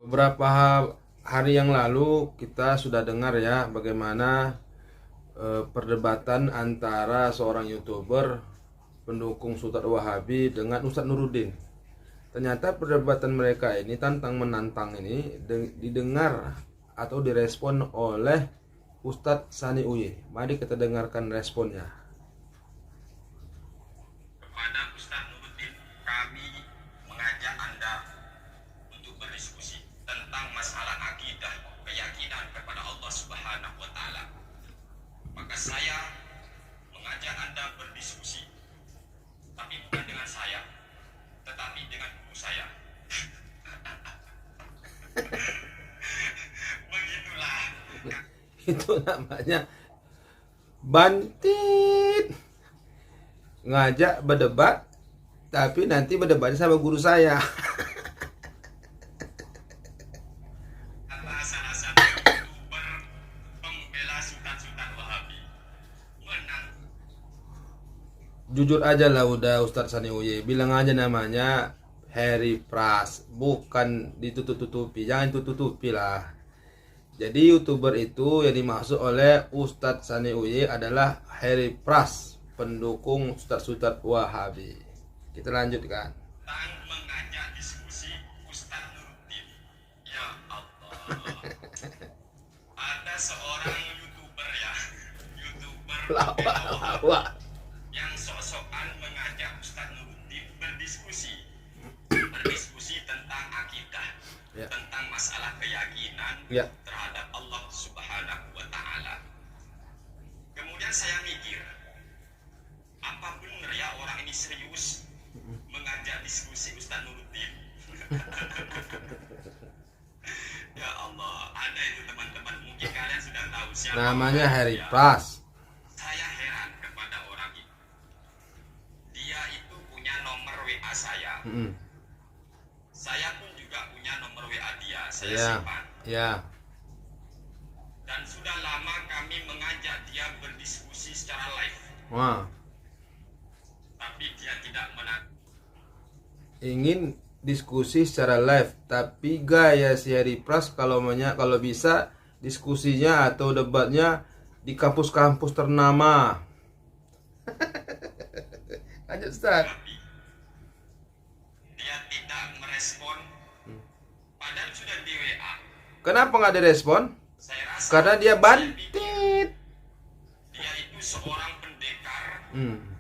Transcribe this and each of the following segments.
Beberapa hari yang lalu kita sudah dengar ya bagaimana perdebatan antara seorang YouTuber pendukung Ustadz Wahabi dengan Ustadz Nuruddin. Ternyata perdebatan mereka ini tantang menantang ini didengar atau direspon oleh Ustadz Sani Uye. Mari kita dengarkan responnya. Kepada Ustadz Nuruddin, kami mengajak Anda untuk berdiskusi tentang masalah akidah, keyakinan kepada Allah Subhanahu wa taala. Maka saya mengajak Anda berdiskusi, tapi bukan dengan saya, tetapi dengan guru saya. Begitulah. Itu namanya bantit, ngajak berdebat tapi nanti berdebatnya sama guru saya. Kata salah satu YouTuber pembela sultan-sultan Wahabi, menang. Jujur aja lah udah Ustadz Sani Uye, bilang aja namanya Harry Pras, bukan ditutup-tutupi, jangan tutup-tutupi lah. Jadi YouTuber itu yang dimaksud oleh Ustadz Sani Uye adalah Harry Pras, pendukung Ustadz Wahabi. Kita lanjutkan. Mengajak diskusi Ustadz Nuruddin. Ya Allah. Ada seorang YouTuber ya, YouTuber Lawak. yang sok-sokan mengajak Ustadz Nuruddin berdiskusi tentang akidah, Ya. tentang masalah keyakinan Ya. terhadap Allah Subhanahu wa taala. Kemudian saya mikir, apa benar ya orang ini serius mengajak diskusi Ustadz Nuruddin? Ya Allah, ada itu teman-teman, mungkin kalian sudah tahu siapa Namanya orang Harry dia. Pras. Saya heran kepada orang itu. Dia itu punya nomor WA saya. Saya pun juga punya nomor WA dia. Saya Ya. simpan. Ya. Dan sudah lama kami mengajak dia berdiskusi secara live. Wah. Tapi dia tidak menang. Ingin diskusi secara live, tapi gaya si Harry Pras kalau bisa diskusinya atau debatnya di kampus-kampus ternama. Lanjut Ustaz. Tapi dia tidak merespon. Padahal sudah di WA. Kenapa nggak direspon? Saya rasa Karena dia saya pikir bantit. dia itu seorang pendekar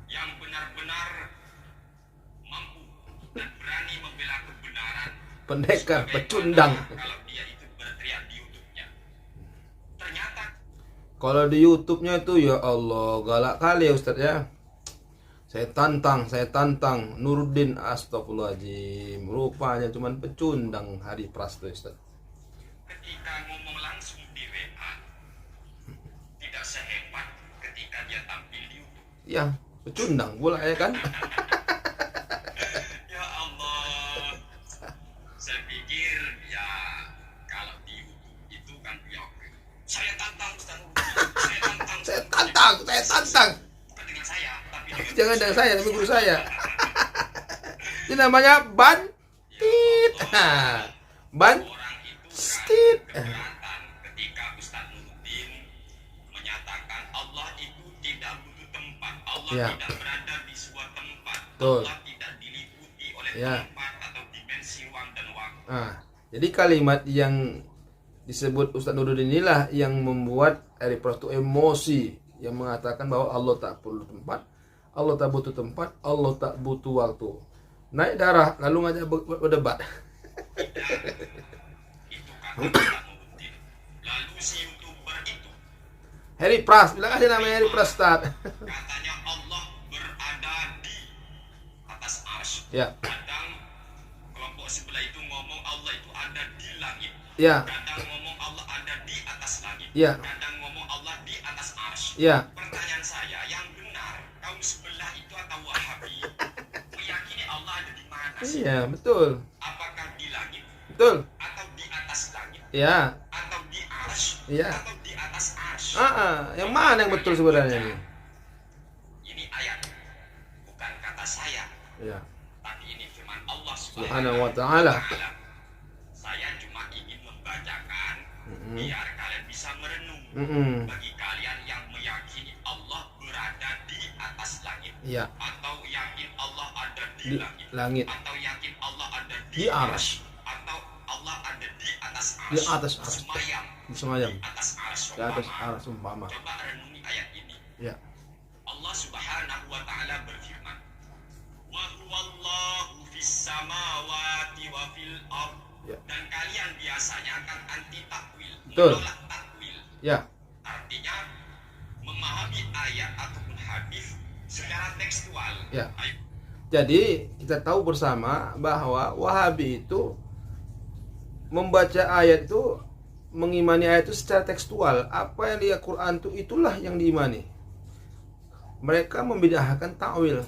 yang benar-benar mampu dan berani membela kebenaran. Pendekar, Sebagaimana pecundang. Kalau dia itu berteriak di YouTube-nya. Ternyata Kalau di YouTube-nya itu ya Allah, galak kali ya Ustaz ya. Saya tantang Nuruddin, astagfirullahaladzim. Rupanya cuman pecundang Harry Pras tuh Ustaz. ketika ngomong langsung di WA tidak sehebat ketika dia tampil di YouTube. Ya, pecundang pula ya kan. Ya Allah. Saya pikir ya kalau di YouTube itu kan ya oke. Saya tantang Ustaz Nuruddin. Saya tantang. Bukan dengan saya, tapi dengan Jangan dengan saya, tapi guru saya. Ini namanya bantit. Ban orang itu Stit. keberatan ketika Ustaz Nuruddin menyatakan Allah itu tidak butuh tempat. Allah Ya. tidak berada di sebuah tempat. Betul. Allah tidak diliputi oleh Ya. tempat atau dimensi ruang dan waktu. Nah, jadi kalimat yang disebut Ustaz Nuruddin inilah yang membuat Harry Pras itu emosi, yang mengatakan bahwa Allah tak perlu tempat, Allah tak butuh tempat, Allah tak butuh waktu. Naik darah lalu ngajak berdebat. Itu kata Ustaz Nuruddin. Lalu si YouTuber itu Harry Pras, bilang aja namanya Harry Pras Ustaz. katanya Allah berada di atas arsy. Ya. Kadang kelompok sebelah itu ngomong Allah itu ada di langit. Ya. Kadang ngomong Allah ada di atas langit. Ya. Kadang ngomong Allah di atas arsy. Ya. Pertanyaan saya, yang benar kaum sebelah itu atau Wahabi meyakini Allah ada di mana sih? Iya, betul. Apakah di langit Betul. atau di atas langit Ya. atau di arsy Iya. atau di atas arsy? Yang mana yang betul sebenarnya ini? Ini ayat, bukan kata saya, Ya. tapi ini firman Allah Subhanahu wa ta'ala. Saya cuma ingin membacakan biar kalian bisa merenung. Bagi kalian yang meyakini Allah berada di atas langit, Ya. atau yakin Allah ada di langit, atau yakin Allah ada di arsy, atau Allah ada di atas di atas arsy, semayam di atas arsy, atas arsy umpama. Coba renungi ayat ini. Ya. Allah Subhanahu wa taala berfirman, "Wa huwallahu fis samawati wa fil ard." Ya. Dan kalian biasanya akan anti takwil, Betul. menolak takwil. Ya. Artinya memahami ayat ataupun hadis secara tekstual. Ya. Jadi kita tahu bersama bahwa Wahabi itu membaca ayat itu, mengimani ayat itu secara tekstual. Apa yang di Al-Quran itu itulah yang diimani. Mereka membidahkan takwil.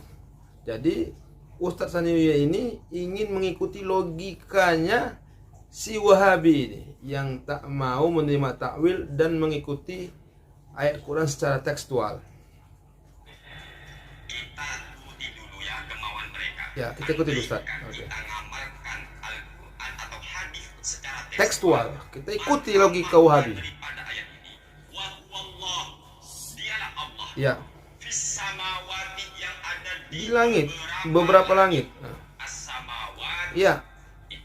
Jadi Ustadz Saniwiyah ini ingin mengikuti logikanya si Wahabi ini yang tak mau menerima takwil dan mengikuti ayat Quran secara tekstual. Kita ikuti dulu ya kemauan mereka. Ya, kita ikuti Ustaz. Kita ngamalkan Al-Quran atau hadis secara Tekstual. Kita ikuti logika Wahabi. Daripada ayat ini, wa huwallah, dialah Allah. Ya. Fis samawati, yang ada Di langit, beberapa langit. Nah. As-samawati. Ya.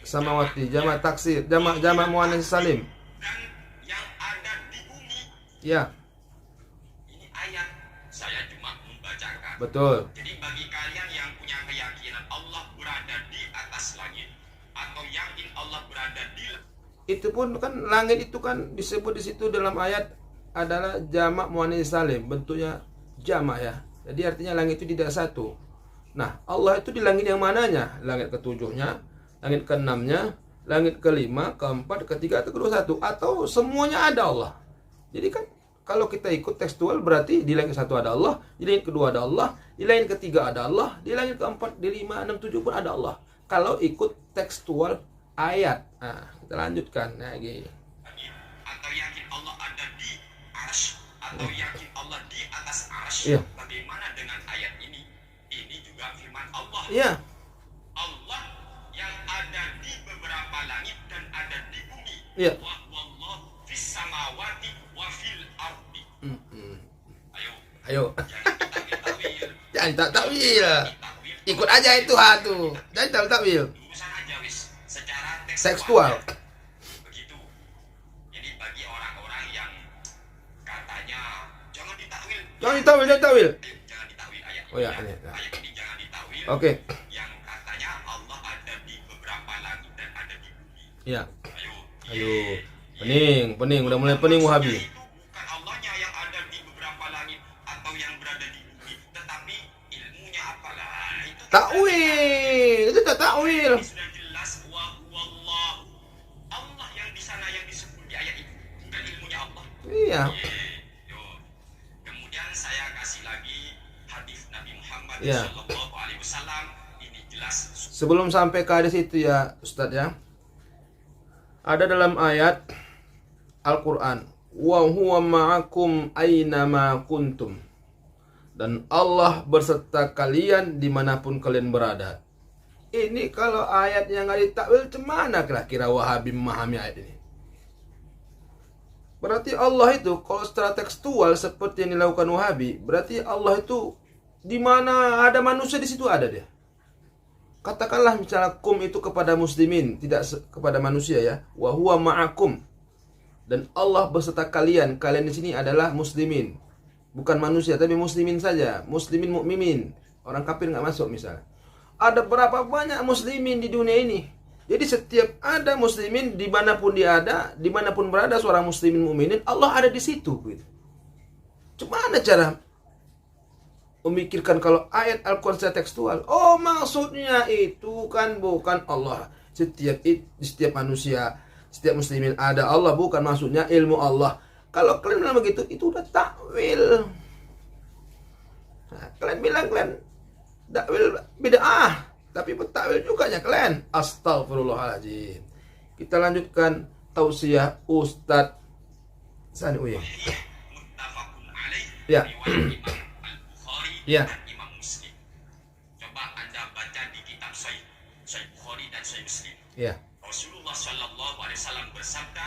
Samawati, jamak taksir, jamak muannats salim. Dan yang ada di bumi. Ya. Ini ayat, saya cuma membacakan. Betul. Jadi bagi kalian yang punya keyakinan Allah berada di atas langit, atau yakin Allah berada di Itu pun kan langit itu kan disebut di situ dalam ayat adalah jamak muannats salim, bentuknya jamak ya. Jadi artinya langit itu tidak satu. Nah, Allah itu di langit yang mananya? Langit ketujuhnya, langit keenamnya, langit kelima, keempat, ketiga, atau kedua satu, atau semuanya ada Allah. Jadi kan kalau kita ikut tekstual berarti di langit satu ada Allah, di langit kedua ada Allah, di langit ketiga ada Allah, di langit keempat, di lima, enam, tujuh pun ada Allah. Kalau ikut tekstual ayat. Nah, kita lanjutkan. Nah, gini. atau yakin Allah ada di arsy, atau yakin Allah di atas arsy. Iya. Bagaimana dengan ayat ini? Ini juga firman Allah. Iya. Allah yang ada di beberapa langit dan ada di bumi. Iya. Wa wallahu fis samawati wa fil ardi. Ayo, Ayo. jangan ditakwil-takwil. Jangan tak takwil. Takwil, Ikut aja itu tuh. Jangan tak takwil. urusan aja wis secara Tekstual. begitu. Jadi bagi orang-orang yang katanya jangan ditakwil, Jangan ditakwil, jangan takwil. jangan ditakwil ayat ini. Oh ya, ya. ini. Ayat ini jangan ditakwil. Oke. Yang katanya Allah ada di beberapa langit dan ada di bumi. Ya. Ayo. Ayo. Pening, udah mulai pening Wahabi. Itu bukan Allahnya yang ada di beberapa langit atau yang berada di bumi, tetapi ilmunya apalah itu. Takwil. Itu tak takwil. Ini sudah jelas wa huwallahu. Allah yang di sana yang disebut di ayat itu, bukan ilmunya Allah. Iya. Yo. Kemudian saya kasih lagi hadis Nabi Muhammad Ya. sallallahu alaihi wasallam. Ini jelas. Sebelum sampai ke hadis itu ya, Ustadz ya. Ada dalam ayat Al-Quran, wa huwa ma'akum aynama kuntum, dan Allah berserta kalian dimanapun kalian berada. Ini kalau ayat yang nggak ditakwil, cemana kira-kira Wahabi memahami ayat ini? Berarti Allah itu kalau secara tekstual seperti yang dilakukan Wahabi, berarti Allah itu di mana ada manusia di situ ada dia. Katakanlah misalnya kum itu kepada muslimin, tidak kepada manusia ya. Wa huwa ma'akum. Dan Allah beserta kalian. Kalian di sini adalah muslimin. Bukan manusia tapi muslimin saja. Muslimin mukminin. Orang kafir nggak masuk misalnya. Ada berapa banyak muslimin di dunia ini? Jadi setiap ada muslimin dimanapun dia ada, dimanapun berada seorang muslimin mukminin, Allah ada di situ. Gitu. Cuma cara memikirkan kalau ayat Al-Quran secara tekstual. Oh, maksudnya itu kan bukan Allah. Setiap manusia, setiap muslimin ada Allah, bukan maksudnya ilmu Allah. Kalau kalian bilang begitu, itu udah takwil. Nah, kalian bilang kalian takwil bid'ah, tapi takwil juga ya kalian. Astagfirullahaladzim. Kita lanjutkan tausiah Ustadz Saniwiyah. Muttafaqun alaih. Ya. Riwayat Imam Al-Bukhari Ya. dan Imam Muslim. Coba Anda baca di kitab Sahih Bukhari dan Sahih Muslim. Ya. Rasulullah sallallahu alaihi wasallam bersabda,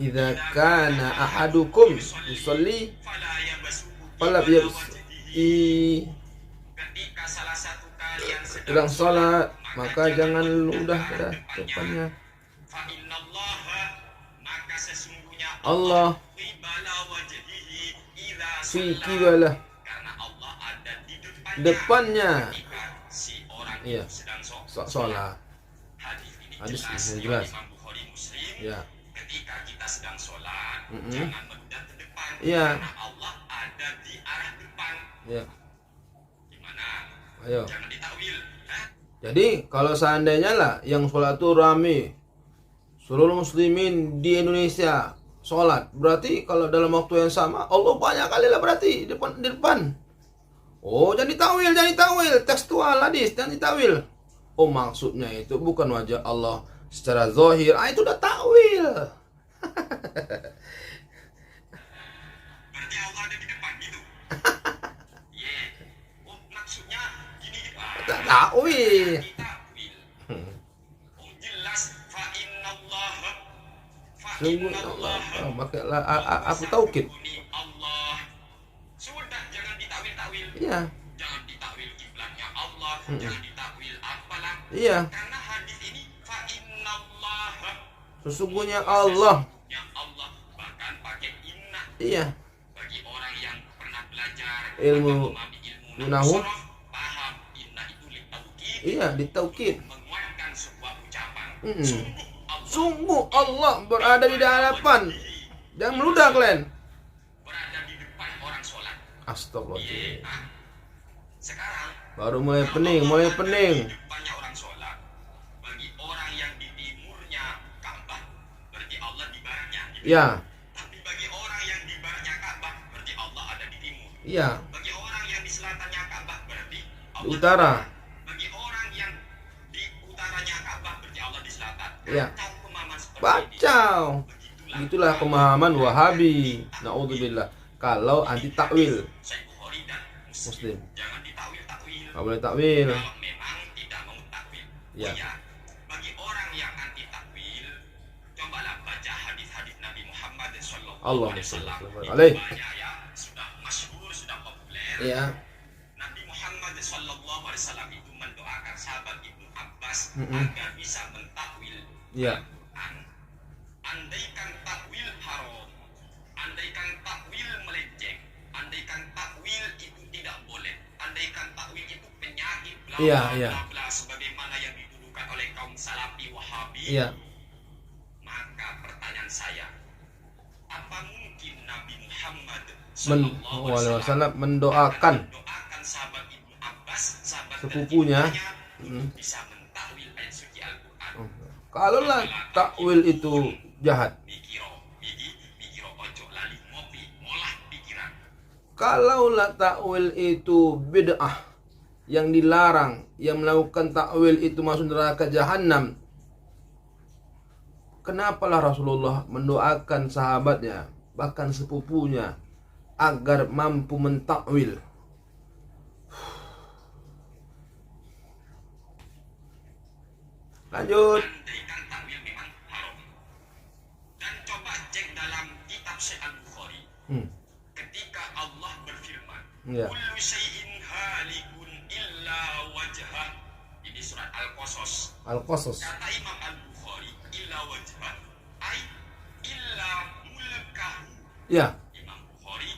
idza kana ahadukum yusalli fala yabsuhu fala qibala yabsi wajhihi. Ketika salah satu kalian sedang sholat, maka jangan ludah pada depannya. Fa innallaha, maka sesungguhnya Allah qibala wajhihi idza fi shalla, qibala, karena Allah ada di depannya ketika si orang iya itu sedang sholat. Hadis ini Hadis jelas ini riwayat jelas. Imam Bukhari Muslim. Ya. Ketika kita sedang sholat, Mm-mm. jangan menghadap ke depan, Iya. karena Allah ada di arah depan. Ya. Gimana? Ayo. Jangan ditakwil. Hah? Jadi kalau seandainya lah yang sholat itu rame, seluruh muslimin di Indonesia sholat, berarti kalau dalam waktu yang sama Allah banyak kali lah berarti di depan. Oh, jangan ditawil, tekstual hadis, jangan ditawil. Oh, maksudnya itu bukan wajah Allah secara zahir. Itu udah takwil. Berarti Allah ada di depan gitu. Ye. Oh, maksudnya gini gitu. Tak takwil. Ditakwil. Oh, jelas fa innallaha Sungguh Allah, makanya aku taukid. Allah. Sudah, jangan ditakwil-takwil. Iya. Jangan ditakwil kiblatnya Allah, jangan ditakwil apalah. Iya. Karena hadis ini fa innallaha, Sesungguhnya Allah. yang Allah, bahkan pakai inna. Iya. Bagi orang yang pernah belajar Ilmu atau memahami ilmu nahu. nahwu, paham inna itu litaukid, Iya, ditaukid. menguatkan sebuah ucapan. Mm-mm. Allah Sungguh Allah berada di hadapan. Jangan meludah kalian. berada di depan orang sholat. Astagfirullahaladzim. Nah, sekarang Baru mulai pening. di depannya orang sholat, bagi orang yang di timurnya Ka'bah, berarti Allah di baratnya. Gitu. Ya, Tapi bagi orang yang di baratnya Ka'bah, berarti Allah ada di timur. iya. Bagi orang yang di selatannya Ka'bah, berarti Allah Di utara. Bagi orang yang di utaranya Ka'bah, berarti Allah di selatan. Iya. Kacau pemahaman seperti ini. Bacau. Begitulah Itulah pemahaman Wahabi. Naudzubillah. Kalau anti takwil. Sahih Bukhari dan Muslim. Jangan ditakwil-takwil. Nggak boleh takwil. Kalau memang tidak mau takwil. Ya. Oh ya, bagi orang yang anti takwil, cobalah baca hadis-hadis Nabi Muhammad sallallahu Allah alaihi wasallam. alaih. Banyak ya, sudah masyhur, sudah populer. Iya. Nabi Muhammad sallallahu alaihi wasallam itu mendoakan sahabat Ibnu Abbas Mm-mm. agar bisa mentakwil Iya. Al-Quran. Andaikan takwil haram, andaikan takwil melenceng, andaikan takwil itu tidak boleh, andaikan takwil itu penyakit, bla Iya, bla iya. bla bla, sebagaimana yang dituduhkan oleh kaum salafi Wahabi. Iya. Maka pertanyaan saya, apa mungkin Nabi Muhammad Sallallahu alaihi wasallam akan mendoakan mendoakan sahabat Ibnu Abbas, sahabat sepupunya. tercintanya, untuk bisa mentakwil ayat suci Al-Quran? Kalau lah takwil itu jahat. Mikiro ojo lali ngopi, ngolah pikiran. Kalaulah takwil itu bid'ah, yang dilarang, yang melakukan takwil itu masuk neraka jahanam. Kenapalah Rasulullah mendoakan sahabatnya, bahkan sepupunya, agar mampu mentakwil? Lanjut. Andaikan takwil memang haram. Dan coba cek dalam kitab Sahih Al-Bukhari. Ketika Allah berfirman, Ya. kullu syai'in halikun illa wajhah. Ini surat Al-Qasas. Al-Qasas. Kata Imam Al-Bukhari, illa wajhah, ay illa mulkahu. Ya, Imam Bukhari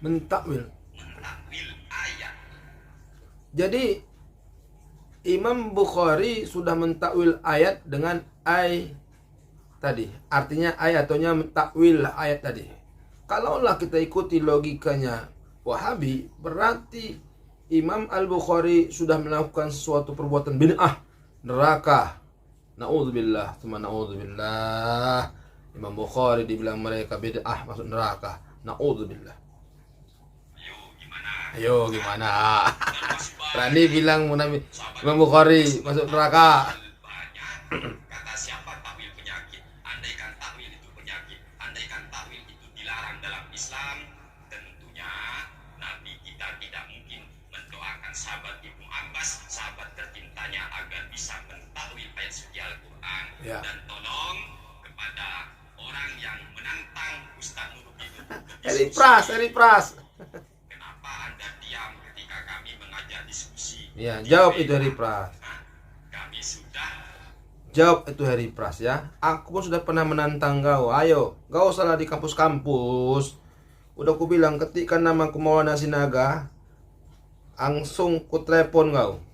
mentakwil. mentakwil ayat. Jadi Imam Bukhari sudah mentakwil ayat dengan tadi. Artinya ayatnya mentakwil ayat tadi. Kalaulah kita ikuti logikanya Wahabi, berarti Imam Al-Bukhari sudah melakukan suatu perbuatan bid'ah, neraka. Na'udzubillah, tsumma na'udzubillah. Imam Bukhari dibilang mereka bid'ah masuk neraka. Na'udzubillah. Ayo gimana? Rani bilang Imam Bukhari masuk neraka. Banyak. Kata siapa takwil penyakit? Andaikan takwil itu penyakit, andaikan takwil itu dilarang dalam Islam, tentunya Nabi kita tidak mungkin mendoakan sahabat Ibnu Abbas, sahabat tercintanya, agar bisa mentakwil ayat suci Al-Quran. Ya. Dan tolong kepada orang yang menantang Ustadz Nuruddin untuk Heri berdiskusi, Pras. kenapa Anda diam ketika kami mengajak diskusi? Ya, jawab itu Heri Pras. Nah, kami sudah Jawab itu Heri Pras ya. Aku pun sudah pernah menantang kau. Ayo, gak usah lah di kampus-kampus. Udah aku bilang, ketikkan nama aku Maulana Sinaga, langsung ku telepon kau.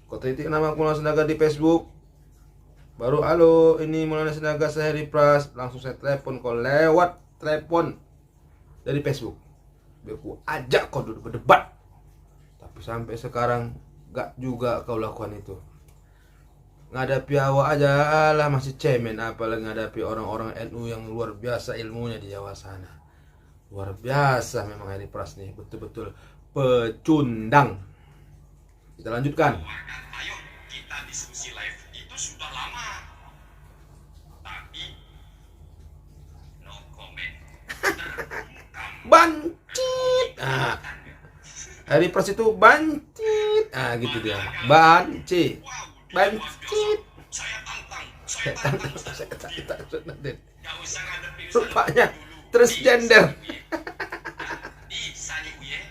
Kau ketik nama aku Maulana Sinaga di Facebook, baru halo, ini Maulana Sinaga, saya Heri Pras. Langsung saya telepon kau lewat telepon dari Facebook. Biar ku ajak kau duduk berdebat. Tapi sampai sekarang gak juga kau lakukan itu. Ngadapi awak aja lah masih cemen, apalagi ngadapi orang-orang NU yang luar biasa ilmunya di Jawa sana. Luar biasa memang Heri Pras nih, betul-betul pecundang. Kita lanjutkan. tawarkan, ayo kita diskusi live. Itu sudah lama, tapi no comment. Terbungkam. Bancit. Heri Pras itu bancit. Gitu dia. Bancit. Bancit. Saya tantang Saya tantang. Gak usah ngadepin Rupanya dulu. transgender. Di Sani Uye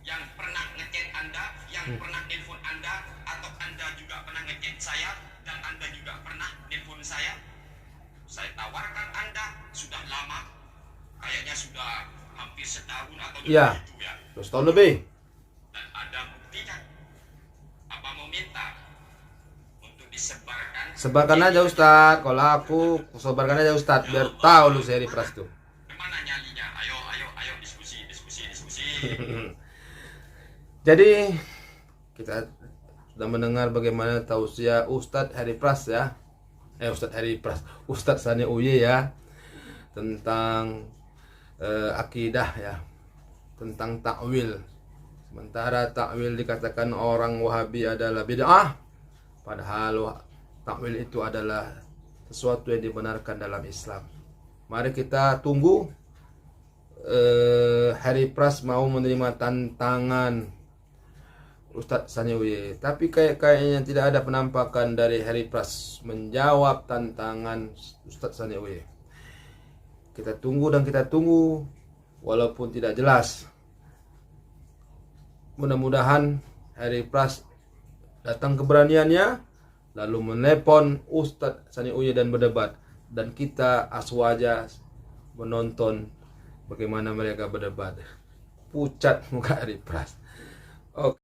yang pernah ngechat Anda, yang pernah nelpon Anda, atau Anda juga pernah ngechat saya dan Anda juga pernah nelpon saya. Saya tawarkan Anda sudah lama, kayaknya sudah hampir setahun atau lebih Ya. itu ya. Terus tahun lebih. Dan ada buktinya. Apa mau minta untuk disebarkan? Sebarkan aja Ustadz. Kalau aku sebarkan aja Ustadz biar tahu lu si Heri Pras tuh. Kemana nyalinya? Ayo diskusi. Jadi kita sudah mendengar bagaimana tausiah Ustadz Heri Pras ya. Ustadz Sani Uye ya, tentang akidah ya, tentang takwil. Sementara takwil dikatakan orang Wahabi adalah bid'ah, padahal takwil itu adalah sesuatu yang dibenarkan dalam Islam. Mari kita tunggu Heri Pras mau menerima tantangan Ustadz Sani Uye. Tapi kayaknya tidak ada penampakan dari Heri Pras menjawab tantangan Ustadz Sani Uye. Kita tunggu walaupun tidak jelas. Mudah-mudahan Heri Pras datang keberaniannya lalu menelepon Ustadz Sani Uye dan berdebat, dan kita aswaja menonton bagaimana mereka berdebat. Pucat muka Heri Pras. Oke.